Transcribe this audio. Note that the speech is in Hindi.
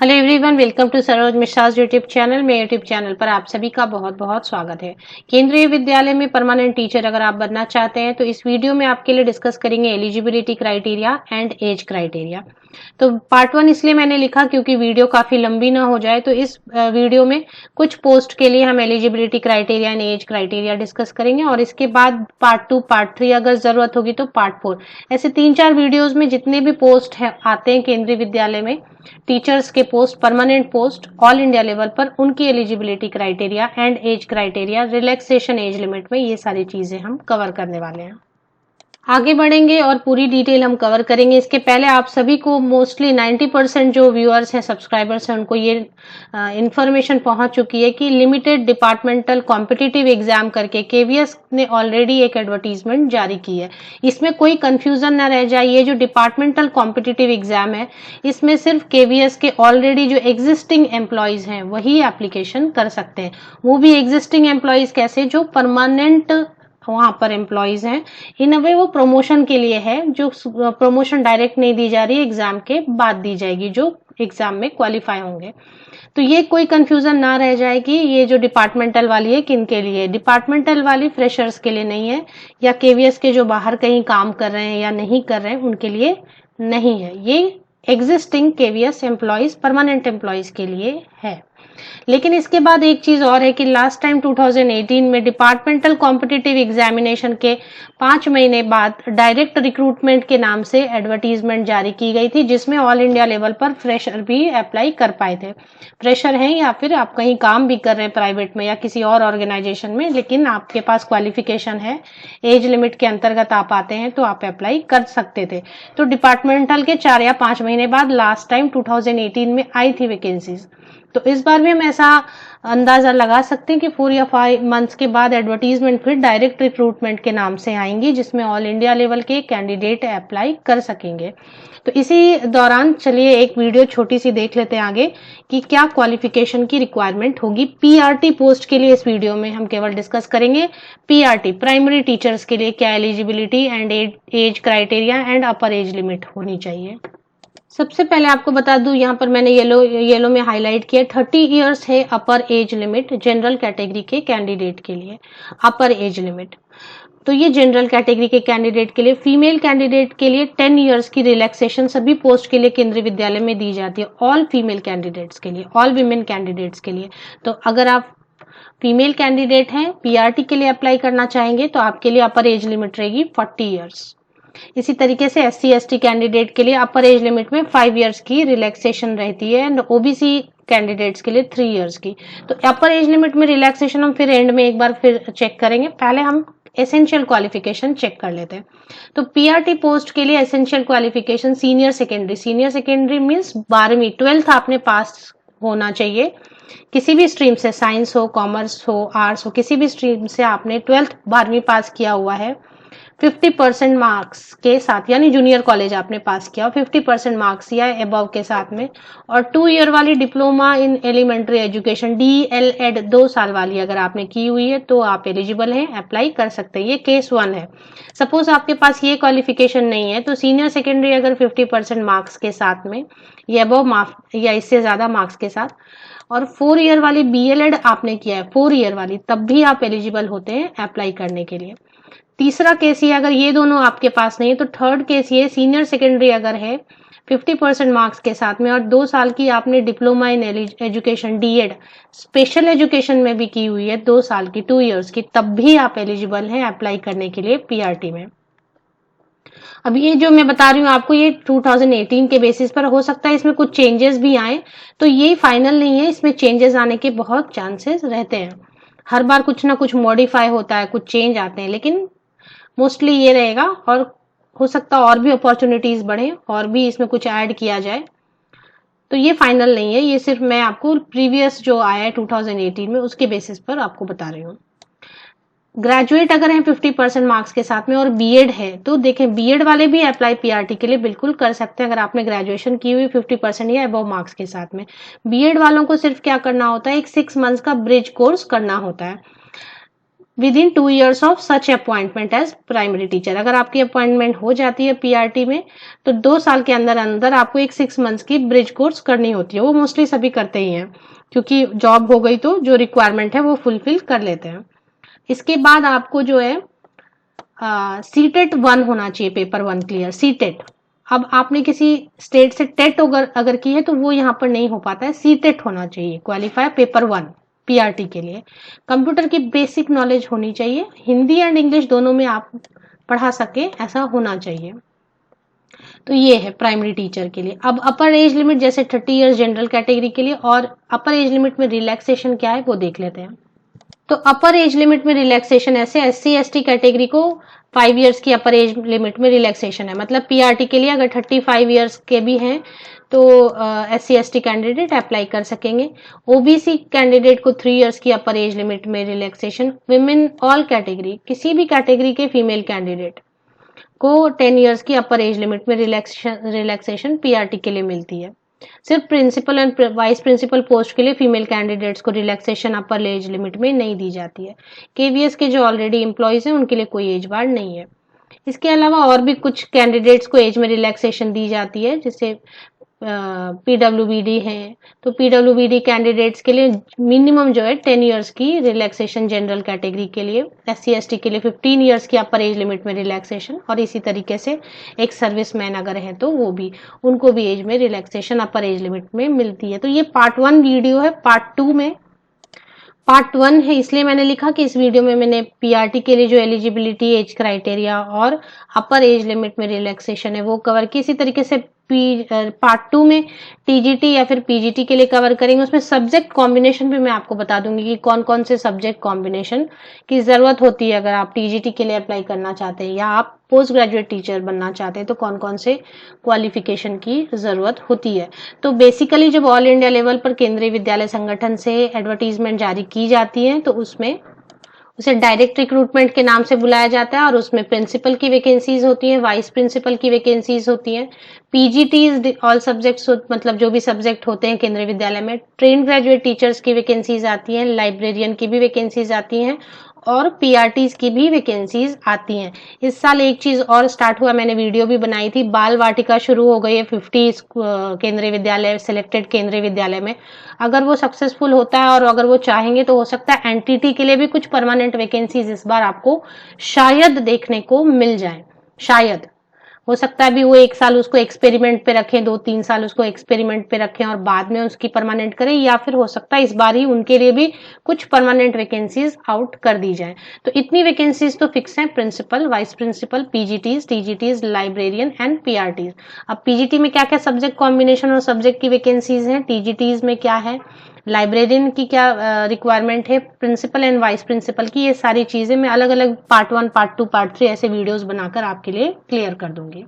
Hello everyone, welcome to Saroj Mishra's YouTube channel. मेरे यूट्यूब चैनल पर आप सभी का बहुत बहुत स्वागत है। केंद्रीय विद्यालय में परमानेंट टीचर अगर आप बनना चाहते हैं तो इस वीडियो में आपके लिए डिस्कस करेंगे eligibility criteria and age criteria. तो पार्ट 1 इसलिए मैंने लिखा क्योंकि वीडियो काफी लंबी ना हो जाए। तो इस वीडियो में कुछ पोस्ट के लिए हम eligibility criteria and age criteria discuss करेंगे और इसके बाद पार्ट 2, पार्ट 3 अगर जरूरत होगी तो पार्ट 4। ऐसे 3-4 वीडियोज में जितने भी पोस्ट है आते हैं केंद्रीय विद्यालय में, टीचर्स के post, permanent post all India level पर, उनकी eligibility criteria and age criteria, relaxation as limit में, ये सारी चीजें हम कवर करने वाले हैं। आगे बढ़ेंगे और पूरी डिटेल हम कवर करेंगे। इसके पहले आप सभी को मोस्टली 90% जो व्यूअर्स हैं, सब्सक्राइबर्स हैं, उनको ये इंफॉर्मेशन पहुंच चुकी है कि लिमिटेड डिपार्टमेंटल कॉम्पिटिटिव एग्जाम करके केवीएस ने ऑलरेडी एक एडवर्टीजमेंट जारी की है। इसमें कोई कंफ्यूजन ना रह जाए। ये जो डिपार्टमेंटल कॉम्पिटिटिव एग्जाम है, इसमें सिर्फ केवीएस के ऑलरेडी जो एग्जिस्टिंग एम्प्लॉयज हैं वही एप्लीकेशन कर सकते हैं। वो भी एग्जिस्टिंग एम्प्लॉयज कैसे? जो परमानेंट वहां पर एम्प्लॉयज हैं। इन अ वे वो प्रमोशन के लिए है, जो प्रमोशन डायरेक्ट नहीं दी जा रही, एग्जाम के बाद दी जाएगी, जो एग्जाम में क्वालिफाई होंगे। तो ये कोई कंफ्यूजन ना रह जाए कि ये जो डिपार्टमेंटल वाली है किन के लिए। डिपार्टमेंटल वाली फ्रेशर्स के लिए नहीं है, या केवीएस के जो बाहर कहीं काम कर रहे हैं या नहीं कर रहे हैं उनके लिए नहीं है। ये existing KVS employees, permanent employees के लिए है। लेकिन इसके बाद एक चीज और है कि लास्ट टाइम 2018 में डिपार्टमेंटल कॉम्पिटिटिव एग्जामिनेशन के 5 महीने बाद डायरेक्ट रिक्रूटमेंट के नाम से एडवर्टीजमेंट जारी की गई थी, जिसमें ऑल इंडिया लेवल पर फ्रेशर भी अप्लाई कर पाए थे। फ्रेशर हैं या फिर आप कहीं काम भी कर रहे हैं प्राइवेट में या किसी और ऑर्गेनाइजेशन में, लेकिन आपके पास क्वालिफिकेशन है, एज लिमिट के अंतर्गत आप आते हैं, तो आप अप्लाई कर सकते थे। तो डिपार्टमेंटल के 4 या 5 महीने बाद लास्ट टाइम 2018 में आई थी वैकेंसीज। तो इस बार भी हम ऐसा अंदाजा लगा सकते हैं कि 4 या 5 मंथ्स के बाद एडवर्टीजमेंट फिर डायरेक्ट रिक्रूटमेंट के नाम से आएंगी, जिसमें ऑल इंडिया लेवल के कैंडिडेट अप्लाई कर सकेंगे। तो इसी दौरान चलिए एक वीडियो छोटी सी देख लेते हैं आगे कि क्या क्वालिफिकेशन की रिक्वायरमेंट होगी पीआरटी पोस्ट के लिए। इस वीडियो में हम केवल डिस्कस करेंगे पीआरटी, प्राइमरी टीचर्स के लिए क्या eligibility and age criteria and upper age limit होनी चाहिए। सबसे पहले आपको बता दूं, यहाँ पर मैंने येलो में हाईलाइट किया 30 इयर्स है अपर एज लिमिट जनरल कैटेगरी के कैंडिडेट के लिए। अपर एज लिमिट तो ये जनरल कैटेगरी के कैंडिडेट के लिए। फीमेल कैंडिडेट के लिए 10 इयर्स की रिलैक्सेशन सभी पोस्ट के लिए केंद्रीय विद्यालय में दी जाती है, ऑल फीमेल कैंडिडेट्स के लिए, ऑल विमेन कैंडिडेट्स के लिए। तो अगर आप फीमेल कैंडिडेट हैं, पीआरटी के लिए अप्लाई करना चाहेंगे, तो आपके लिए अपर एज लिमिट रहेगी 40 इयर्स। इसी तरीके से एससी एसटी कैंडिडेट के लिए अपर एज लिमिट में 5 इयर्स की रिलैक्सेशन रहती है एंड ओबीसी कैंडिडेट्स के लिए 3 इयर्स की। तो अपर एज लिमिट में रिलैक्सेशन हम फिर एंड में एक बार फिर चेक करेंगे। पहले हम एसेंशियल क्वालिफिकेशन चेक कर लेते हैं। तो पीआरटी पोस्ट के लिए essential qualification senior secondary, senior secondary means 12वीं 12th आपने पास होना चाहिए। किसी भी स्ट्रीम से, साइंस हो, कॉमर्स हो, आर्ट्स हो, किसी भी स्ट्रीम से आपने 12th 12वीं पास किया हुआ है 50% मार्क्स के साथ, यानी जूनियर कॉलेज आपने पास किया 50% मार्क्स या अबव के साथ में, और 2 ईयर वाली diploma in elementary education DElEd 2 साल वाली अगर आपने की हुई है तो आप एलिजिबल हैं, अप्लाई कर सकते हैं। ये केस 1 है। सपोज आपके पास ये क्वालिफिकेशन नहीं है तो सीनियर सेकेंडरी अगर 50% मार्क्स के साथ में या अबव मार्क्स या इससे ज्यादा मार्क्स के साथ, और 4 ईयर वाली बीएलएड आपने किया है 4 ईयर वाली, तब भी आप एलिजिबल होते हैं अप्लाई करने के लिए। तीसरा केस ये, अगर ये दोनों आपके पास नहीं है तो थर्ड केस ये, सीनियर सेकेंडरी अगर है 50% मार्क्स के साथ में और 2 साल की आपने diploma in education DEd special education में भी की हुई है 2 साल की, 2 इयर्स की, तब भी आप एलिजिबल हैं अप्लाई करने के लिए पीआरटी में। अब ये जो मैं बता रही हूँ आपको, ये 2018 के बेसिस पर हो सकता है इसमें कुछ चेंजेस भी आए, तो ये फाइनल नहीं है, इसमें चेंजेस आने के बहुत चांसेस रहते हैं। हर बार कुछ ना कुछ मॉडिफाई होता है, कुछ चेंज आते हैं, लेकिन मोस्टली ये रहेगा। और हो सकता है और भी अपॉर्चुनिटीज बढ़े और भी इसमें कुछ ऐड किया जाए, तो ये फाइनल नहीं है। ये सिर्फ मैं आपको प्रीवियस जो आया है 2018 में उसके बेसिस पर आपको बता रही हूँ। ग्रेजुएट अगर हैं 50% मार्क्स के साथ में और बीएड है, तो देखें बीएड वाले भी अप्लाई पीआरटी के लिए बिल्कुल कर सकते हैं अगर आपने ग्रेजुएशन की हुई 50% या अबव मार्क्स के साथ में। बीएड वालों को सिर्फ क्या करना होता है, एक 6 मंथ्स का ब्रिज कोर्स करना होता है। Within 2 years of such appointment as primary teacher. अगर आपकी अपॉइंटमेंट हो जाती है पीआरटी में तो 2 साल के अंदर अंदर आपको एक 6 मंथ्स की ब्रिज कोर्स करनी होती है। वो मोस्टली सभी करते ही हैं, क्योंकि जॉब हो गई तो जो रिक्वायरमेंट है वो फुलफिल कर लेते हैं। इसके बाद आपको जो है सीटेट 1 होना चाहिए, पेपर 1 क्लियर, सीटेट। अब आपने किसी स्टेट से टेट अगर की है तो वो यहाँ पर नहीं हो पाता है, सीटेट होना चाहिए क्वालिफायर पेपर 1 पीआरटी के लिए। कंप्यूटर की बेसिक नॉलेज होनी चाहिए, हिंदी एंड इंग्लिश दोनों में आप पढ़ा सके ऐसा होना चाहिए। तो ये है प्राइमरी टीचर के लिए। अब अपर एज लिमिट जैसे 30 इयर्स जनरल कैटेगरी के लिए, और अपर एज लिमिट में रिलैक्सेशन क्या है वो देख लेते हैं। तो अपर एज लिमिट में रिलैक्सेशन ऐसे SC ST कैटेगरी को 5 इयर्स की अपर एज लिमिट में रिलैक्सेशन है। मतलब पीआरटी के लिए अगर 35 इयर्स के भी हैं तो SC ST कैंडिडेट अप्लाई कर सकेंगे। ओबीसी कैंडिडेट को 3 इयर्स की अपर एज लिमिट में रिलैक्सेशन। विमेन ऑल कैटेगरी, किसी भी कैटेगरी के फीमेल कैंडिडेट को 10 इयर्स की अपर एज लिमिट में रिलैक्सेशन पीआरटी के लिए मिलती है। सिर्फ principal and vice principal post के लिए फीमेल कैंडिडेट्स को रिलैक्सेशन अपर एज लिमिट में नहीं दी जाती है। केवीएस के जो ऑलरेडी एम्प्लॉयज हैं उनके लिए कोई एज बार नहीं है। इसके अलावा और भी कुछ कैंडिडेट्स को एज में रिलैक्सेशन दी जाती है, जैसे पीडब्ल्यूबीडी है, तो पीडब्ल्यूबीडी कैंडिडेट्स के लिए मिनिमम जो है 10 इयर्स की रिलैक्सेशन जनरल कैटेगरी के लिए। SC ST के लिए 15 इयर्स की अपर एज लिमिट में रिलैक्सेशन, और इसी तरीके से एक सर्विसमैन अगर है तो वो भी, उनको भी एज में रिलैक्सेशन अपर एज लिमिट में मिलती है। तो ये पार्ट 1 वीडियो है। पार्ट 1 है इसलिए मैंने लिखा कि इस वीडियो में मैंने पीआरटी के लिए जो एलिजिबिलिटी, एज क्राइटेरिया और अपर एज लिमिट में रिलैक्सेशन है वो कवर की। इसी तरीके से पार्ट 2 में टीजीटी या फिर पीजीटी के लिए कवर करेंगे। उसमें सब्जेक्ट कॉम्बिनेशन भी मैं आपको बता दूंगी कि कौन कौन से सब्जेक्ट कॉम्बिनेशन की जरूरत होती है अगर आप टीजीटी के लिए अप्लाई करना चाहते हैं या आप पोस्ट ग्रेजुएट टीचर बनना चाहते हैं तो कौन कौन से क्वालिफिकेशन की जरूरत होती है। तो बेसिकली जब ऑल इंडिया लेवल पर केंद्रीय विद्यालय संगठन से एडवर्टीजमेंट जारी की जाती है तो उसमें उसे डायरेक्ट रिक्रूटमेंट के नाम से बुलाया जाता है, और उसमें प्रिंसिपल की वैकेंसीज होती हैं, वाइस प्रिंसिपल की वैकेंसीज होती हैं। पीजीटीज ऑल सब्जेक्ट्स, मतलब जो भी सब्जेक्ट होते हैं केंद्रीय विद्यालय में। ट्रेन ग्रेजुएट टीचर्स की वैकेंसीज आती हैं, लाइब्रेरियन की भी वैकेंसीज आती हैं, और पीआरटीज की भी वैकेंसीज आती हैं। इस साल एक चीज और स्टार्ट हुआ, मैंने वीडियो भी बनाई थी, बाल वाटिका शुरू हो गई है 50 केंद्रीय विद्यालय, सिलेक्टेड केंद्रीय विद्यालय में। अगर वो सक्सेसफुल होता है और अगर वो चाहेंगे तो हो सकता है एनटीटी के लिए भी कुछ परमानेंट वैकेंसीज इस बार आपको शायद देखने को मिल जाए। शायद हो सकता है भी वो 1 साल उसको एक्सपेरिमेंट पे रखें, 2-3 साल उसको एक्सपेरिमेंट पे रखें और बाद में उसकी परमानेंट करें, या फिर हो सकता है इस बार ही उनके लिए भी कुछ परमानेंट वैकेंसीज आउट कर दी जाए। तो इतनी वैकेंसीज तो फिक्स हैं, principal, vice principal, PGTs, TGTs, librarian and PRTs. अब पीजीटी में क्या क्या सब्जेक्ट कॉम्बिनेशन और सब्जेक्ट की वैकेंसीज हैं, टीजीटीज में क्या है, लाइब्रेरियन की क्या रिक्वायरमेंट है, प्रिंसिपल एंड वाइस प्रिंसिपल की, ये सारी चीजें मैं अलग अलग पार्ट 1, पार्ट 2, पार्ट 3 ऐसे वीडियोस बनाकर आपके लिए क्लियर कर दूंगी।